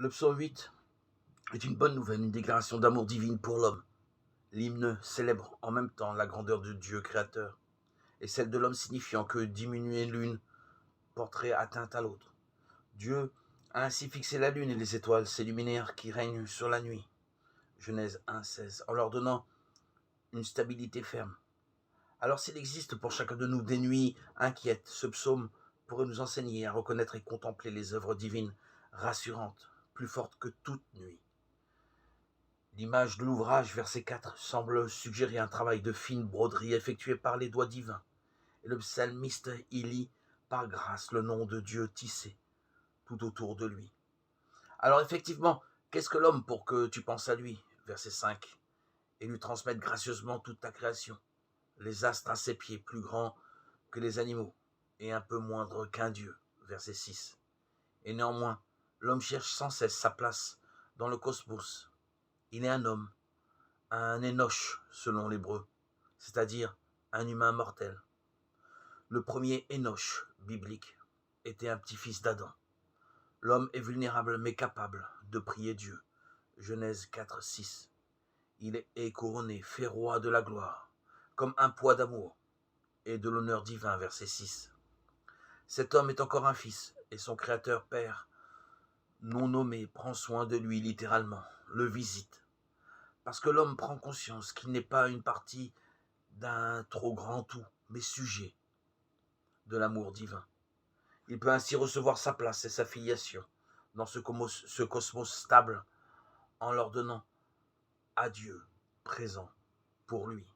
Le psaume 8 est une bonne nouvelle, une déclaration d'amour divine pour l'homme. L'hymne célèbre en même temps la grandeur de Dieu créateur et celle de l'homme, signifiant que diminuer l'une porterait atteinte à l'autre. Dieu a ainsi fixé la lune et les étoiles, ces luminaires qui règnent sur la nuit. Genèse 1,16, en leur donnant une stabilité ferme. Alors s'il existe pour chacun de nous des nuits inquiètes, ce psaume pourrait nous enseigner à reconnaître et contempler les œuvres divines rassurantes, plus fortes que toute nuit. L'image de l'ouvrage, verset 4, semble suggérer un travail de fine broderie effectué par les doigts divins. Et le psalmiste y lit par grâce le nom de Dieu tissé tout autour de lui. Alors effectivement, qu'est-ce que l'homme pour que tu penses à lui, verset 5, et lui transmettre gracieusement toute ta création, les astres à ses pieds, plus grands que les animaux, et un peu moindre qu'un dieu, verset 6. Et néanmoins, l'homme cherche sans cesse sa place dans le cosmos. Il est un homme, un Énoch selon l'hébreu, c'est-à-dire un humain mortel. Le premier Énoch biblique était un petit-fils d'Adam. L'homme est vulnérable mais capable de prier Dieu. Genèse 4, 6. Il est couronné, fait roi de la gloire, comme un poids d'amour et de l'honneur divin, verset 6. Cet homme est encore un fils, et son créateur père, non nommé, prend soin de lui littéralement, le visite. Parce que l'homme prend conscience qu'il n'est pas une partie d'un trop grand tout, mais sujet de l'amour divin. Il peut ainsi recevoir sa place et sa filiation dans ce cosmos stable en leur donnant à Dieu présent pour lui.